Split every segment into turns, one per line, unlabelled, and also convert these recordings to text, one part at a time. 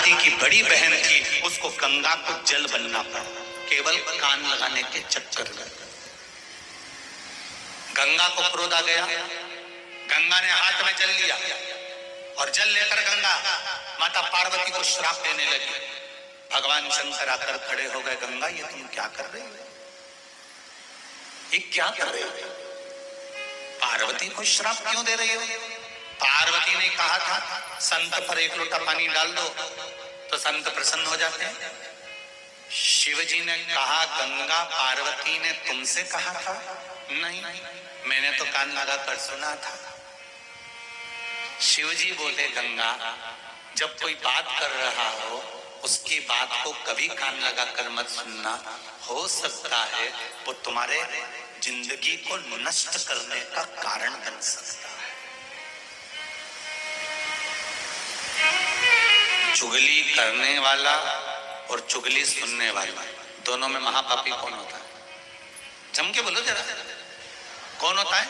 पार्वती की बड़ी बहन थी, उसको गंगा को जल बनना पड़ा, केवल कान लगाने के चक्कर में। गंगा को क्रोध आ गया, गंगा ने हाथ में जल लिया और जल लेकर गंगा माता पार्वती को श्राप देने लगी। भगवान शंकर आकर खड़े हो गए, गंगा ये तुम क्या कर रहे हो, ये क्या कर रहे हो, पार्वती को श्राप क्यों दे रही हो? पार्वती ने कहा था संत पर एक लोटा पानी डाल दो तो संत प्रसन्न हो जाते हैं। शिव जी ने कहा गंगा पार्वती ने तुमसे कहा था? नहीं, मैंने तो कान लगाकर सुना था। शिव जी बोले गंगा जब कोई बात कर रहा हो उसकी बात को कभी कान लगाकर मत सुनना, हो सकता है वो तुम्हारे जिंदगी को नष्ट करने का कारण बन सकता है। चुगली करने वाला और चुगली सुनने वाला, दोनों में महापापी कौन होता है? जम के बोलो जरा, कौन होता है?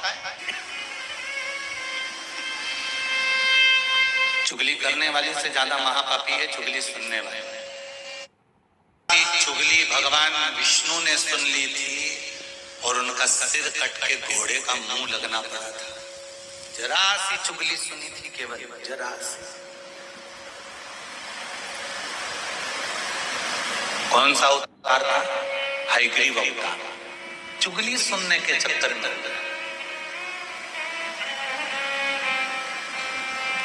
चुगली करने वाले से ज्यादा महापापी है चुगली सुनने वाले। चुगली भगवान विष्णु ने सुन ली थी और उनका सिर कट के घोड़े का मुंह लगना पड़ा था। जरा सी चुगली सुनी थी, केवल जरा सी। कौन सा अवतार था? हयग्रीव अवतार। चुगली सुनने के चक्कर में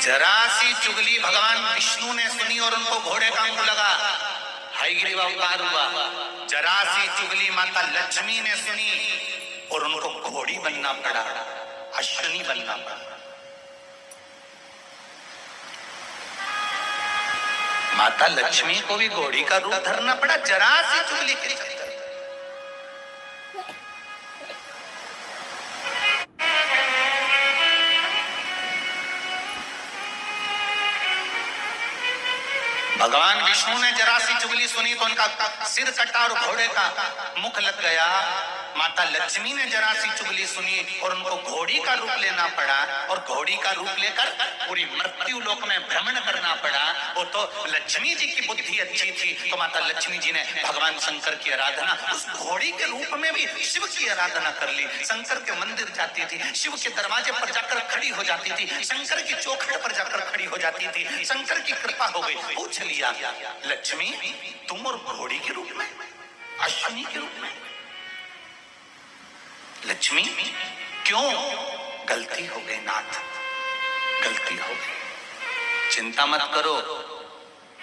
जरा सी चुगली भगवान विष्णु ने सुनी और उनको घोड़े का मुंह लगा, हयग्रीव अवतार हुआ। जरा सी चुगली माता लक्ष्मी ने सुनी और उनको घोड़ी बनना पड़ा, अश्विनी बनना पड़ा। माता लक्ष्मी को भी घोड़ी का रूप धरना पड़ा जरा सी चुगली के चक्कर। भगवान विष्णु ने जरा सी चुगली सुनी तो उनका सिर कटा और घोड़े का मुख लग गया। माता लक्ष्मी ने जरा सी चुगली सुनी और उनको घोड़ी का रूप लेना पड़ा और घोड़ी का रूप लेकर पूरी मृत्यु लोक में भ्रमण करना पड़ा। वो तो लक्ष्मी जी की बुद्धि अच्छी थी तो माता लक्ष्मी जी ने भगवान शंकर की आराधना उस घोड़ी के रूप में भी शिव की आराधना कर ली। शंकर के मंदिर जाती थी, शिव के दरवाजे पर जाकर खड़ी हो जाती थी, शंकर की चौखट पर जाकर खड़ी हो जाती थी। शंकर की कृपा हो गई। पूछ लिया लक्ष्मी तुम और घोड़ी के रूप में, अश्विनी के रूप में? लक्ष्मी क्यों? गलती हो गई नाथ, गलती हो गई। चिंता मत करो,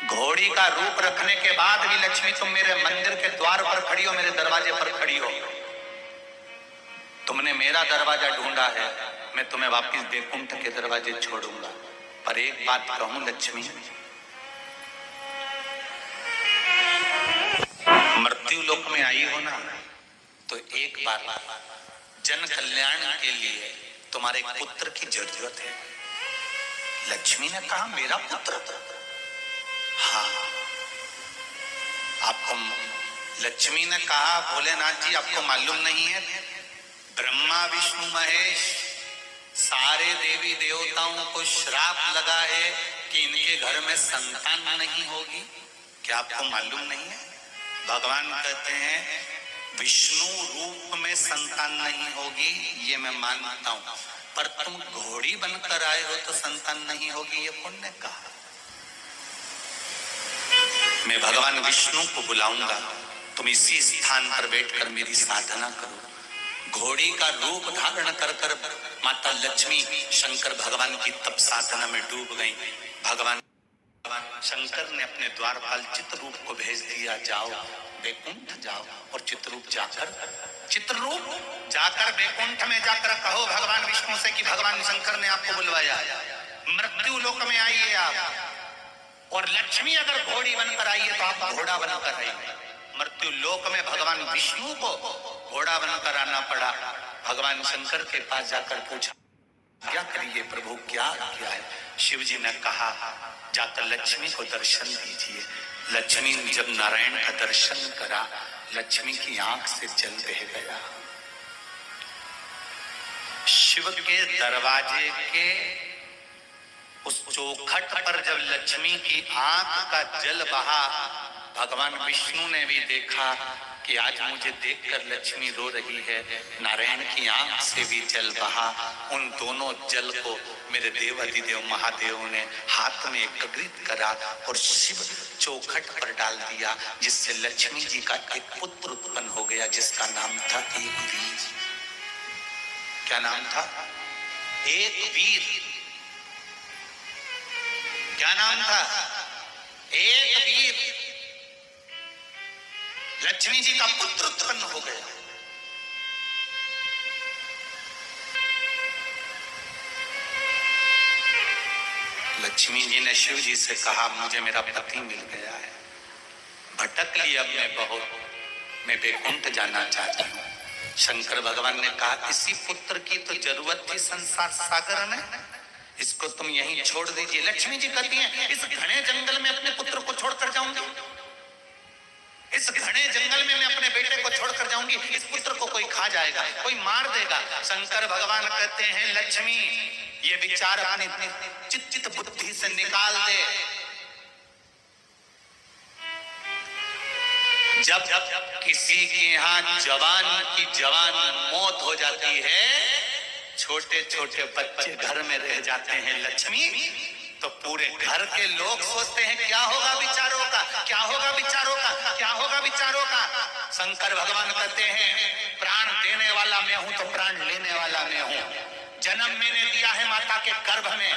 घोड़ी का रूप रखने के बाद भी लक्ष्मी तुम मेरे मंदिर के द्वार पर खड़ी हो, मेरे दरवाजे पर खड़ी हो। तुमने मेरा दरवाजा ढूंढा है, मैं तुम्हें वापिस बैकुंठ के दरवाजे छोड़ूंगा। पर एक बात कहूं लक्ष्मी, मृत्यु लोक में आई हो ना तो एक बार जन कल्याण के लिए तुम्हारे पुत्र की जरूरत है। लक्ष्मी ने कहा मेरा पुत्र? हाँ। आपको लक्ष्मी ने कहा भोलेनाथ जी आपको मालूम नहीं है ब्रह्मा विष्णु महेश सारे देवी देवताओं को श्राप लगा है कि इनके घर में संतान नहीं होगी। क्या आपको मालूम नहीं है? भगवान कहते हैं विष्णु रूप में संतान नहीं होगी, ये मैं मानता हूं, पर तुम घोड़ी बनकर आए हो तो संतान नहीं होगी, ये कौन ने कहा? मैं भगवान विष्णु को बुलाऊंगा, तुम इसी स्थान पर बैठकर मेरी साधना करो। घोड़ी का रूप धारण कर कर माता लक्ष्मी शंकर भगवान की तप साधना में डूब गई। भगवान शंकर ने अपने द्वारपाल चित्ररूप को भेज दिया, जाओ बैकुंठ जाओ और चित्ररूप जाकर बैकुंठ में जाकर कहो भगवान विष्णु से कि भगवान शंकर ने आपको बुलवाया, मृत्यु लोक में आइए आप, और लक्ष्मी अगर घोड़ी बनकर आई है तो आप घोड़ा बनकर आइए। मृत्यु लोक में भगवान विष्णु को घोड़ा बनकर आना पड़ा। भगवान शंकर के पास जाकर पूछा क्या करिए प्रभु, क्या है? शिव जी ने कहा जाकर लक्ष्मी को दर्शन दीजिए। लक्ष्मी ने जब नारायण का दर्शन करा, लक्ष्मी की आंख से जल बह गया। शिव के दरवाजे के उस चौखट पर जब लक्ष्मी की आंख का जल बहा, भगवान विष्णु ने भी देखा कि आज मुझे देखकर लक्ष्मी रो रही है। नारायण की आंख से भी जल बहा। उन दोनों जल को मेरे देव अधिदेव महादेव ने हाथ में एकत्रित करा और शिव चौखट पर डाल दिया, जिससे लक्ष्मी जी का एक पुत्र उत्पन्न हो गया, जिसका नाम था एक वीर। क्या नाम था? एक वीर। क्या नाम था? एक वीर। लक्ष्मी जी का पुत्र उत्पन्न हो गया। लक्ष्मी जी ने शिव जी से कहा, मुझे मेरा पति मिल गया है, भटक लिया मैं बहुत, मैं वैकुंठ जाना चाहती हूँ। शंकर भगवान ने कहा, इसी पुत्र की तो जरूरत थी संसार सागर में, इसको तुम यहीं छोड़ दीजिए। लक्ष्मी जी कहती हैं, इस घने जंगल में अपने पुत्र को छोड़कर जाऊंगी, इस घने जंगल में मैं अपने बेटे को छोड़कर जाऊंगी, इस पुत्र को कोई खा जाएगा, कोई मार देगा। शंकर भगवान कहते हैं, लक्ष्मी ये विचार अपनी चित्त बुद्धि से निकाल दे। जब किसी के यहाँ जवान की जवान मौत हो जाती है, छोटे छोटे बच्चे घर में रह जाते हैं लक्ष्मी, तो पूरे घर के लोग सोचते हैं क्या होगा विचारों का, क्या होगा विचारों का, क्या होगा विचारों का। शंकर भगवान कहते हैं, प्राण देने वाला मैं हूं तो प्राण लेने वाला मैं हूं। जन्म मैंने दिया है माता के गर्भ में,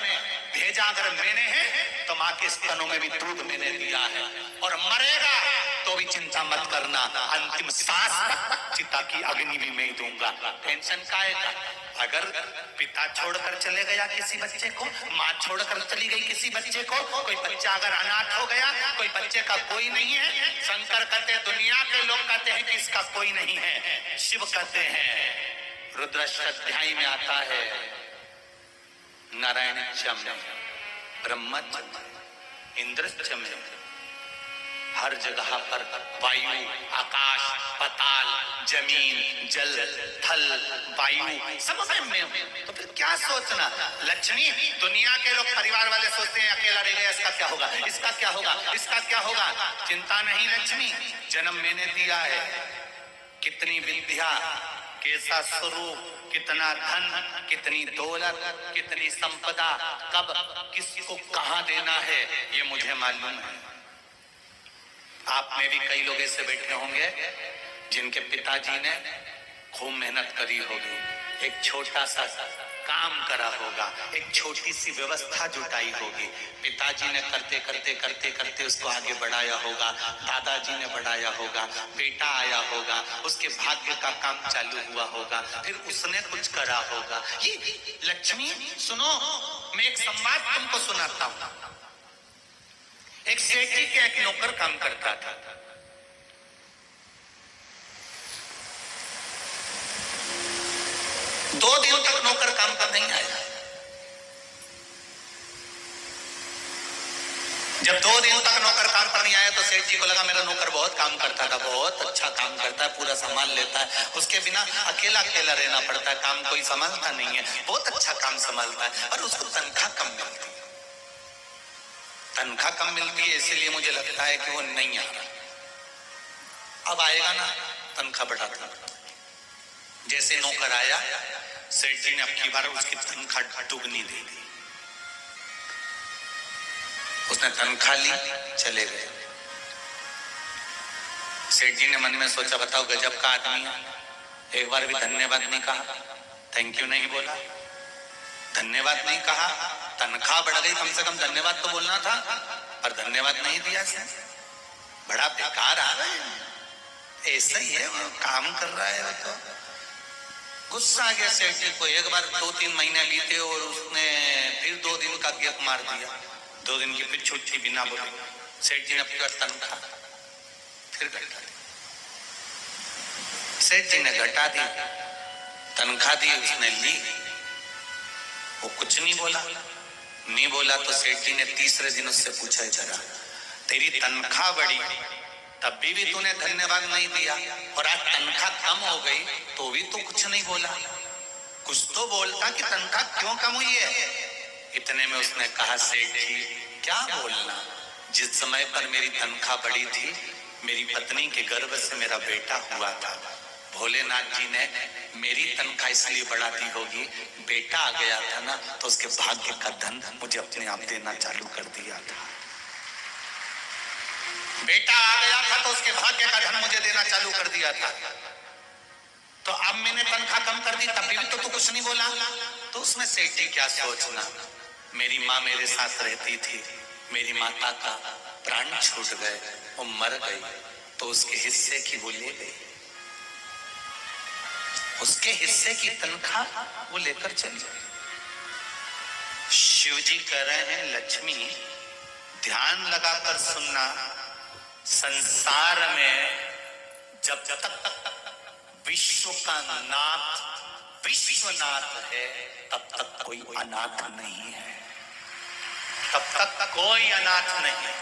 भेजा अगर मैंने है तो माँ के स्तनों में भी दूध मैंने दिया है, और मरेगा तो भी चिंता मत करना, अंतिम सांस तक चिता की अग्नि भी मैं दूंगा। टेंशन काहे का? अगर पिता छोड़कर चले गया किसी बच्चे को, माँ छोड़कर चली गई किसी बच्चे को, कोई बच्चा अगर अनाथ हो गया, कोई बच्चे का कोई नहीं है, शंकर कहते हैं, दुनिया के लोग कहते हैं कि इसका कोई नहीं है। शिव कहते हैं, रुद्राष्टाध्यायी में आता है, नारायण चम ब्रह्म इंद्र चम, हर जगह पर वायु, आकाश, पाताल, जमीन, जल, थल, वायु सब में हूं। तो फिर क्या सोचना? लक्ष्मी, दुनिया के लोग परिवार वाले सोचते हैं अकेला रह गया, इसका क्या होगा, इसका क्या होगा, इसका क्या होगा। चिंता नहीं लक्ष्मी, जन्म मैंने दिया है, कितनी विद्या, कैसा स्वरूप, कितना धन, कितनी दौलत, कितनी संपदा, कब किसको कहां देना है, ये मुझे मालूम है। आप में भी कई लोग ऐसे बैठे होंगे जिनके पिताजी ने खूब मेहनत करी होगी, एक छोटा सा काम करा होगा, एक छोटी सी व्यवस्था जुटाई होगी, पिताजी ने करते करते करते करते उसको आगे बढ़ाया होगा, दादाजी ने बढ़ाया होगा, बेटा आया होगा, उसके भाग्य का काम चालू हुआ होगा, फिर उसने कुछ करा होगा। ये लक्ष्मी, सुनो, मैं एक संवाद तुमको सुनाता हूं। एक सेठी के एक नौकर काम करता था। 2 दिन तक नौकर काम पर नहीं आया। जब 2 दिन तक नौकर काम पर नहीं आया तो सेठ जी को लगा मेरा नौकर बहुत काम करता था, बहुत अच्छा काम करता है, पूरा संभाल लेता है, उसके बिना अकेला अकेला रहना पड़ता है, काम कोई संभालता नहीं है, बहुत अच्छा काम संभालता है, और उसको तनख्वाह कम मिलती है। तनख्वाह कम मिलती है इसीलिए मुझे लगता है कि वो नहीं आ रहा। अब आएगा ना, तनख्वाह बढ़ाता। जैसे नौकर आया, सेठ जी ने अब की बार उसकी तनख्वाह दुगनी दे दी। उसने तनख्वाह ली, चले गए। सेठ जी ने मन में सोचा, बताओ गजब का आदमी है, एक बार भी धन्यवाद नहीं कहा, थैंक यू नहीं बोला, धन्यवाद नहीं कहा, तनख्वाह बढ़ गई, कम से कम धन्यवाद तो बोलना था, और धन्यवाद नहीं दिया इसने, बड़ा बेकार आ रहा है। ऐसा ही है, वो काम कर रहा है। वो तो गुस्सा आ गया सेठ जी को। एक बार 2-3 महीने बीते और उसने फिर 2 दिन का गैप मार दिया, 2 दिन की फिर छुट्टी बिना बोले। सेठ जी ने अपनी तनख्वाह फिर घटा दी। सेठ जी ने घटा दी, तनख्वाह दी, उसने ली, वो कुछ नहीं बोला। नहीं बोला तो सेठ जी ने तीसरे दिन उससे पूछा, जरा तेरी तनख्वाह बढ़ी तब भी तूने धन्यवाद नहीं दिया, और आज तनख्वाह कम हो गई तो भी तू कुछ नहीं बोला, कुछ तो बोलता कि तनख्वाह क्यों कम हुई है। इतने में उसने कहा, सेठ जी क्या बोलना, जिस समय पर मेरी तनख्वाह बढ़ी थी, मेरी पत्नी के गर्भ से मेरा बेटा हुआ था। भोलेनाथ जी ने मेरी तनख्वाह इसलिए बढ़ा दी होगी, बेटा आ गया था ना, तो उसके भाग्य का धन मुझे अपने आप देना चालू कर दिया था। बेटा आ गया था तो उसके भाग्य का धन मुझे देना चालू कर दिया था। तो अब मैंने तनख्वाह कम कर दी, तब भी तो तू कुछ नहीं बोला। तो उसमें सेठ जी क्या सोचना, मेरी माँ मेरे साथ रहती थी, मेरी माता का प्राण छूट गए, वो मर गई, तो उसके हिस्से की वो ले गई, उसके हिस्से की तनख्वाह वो लेकर चली गई। शिव जी कह रहे हैं, लक्ष्मी ध्यान लगाकर सुनना, संसार में जब तक विश्व का नाथ विश्वनाथ है, तब तक कोई अनाथ नहीं है, तब तक कोई अनाथ नहीं।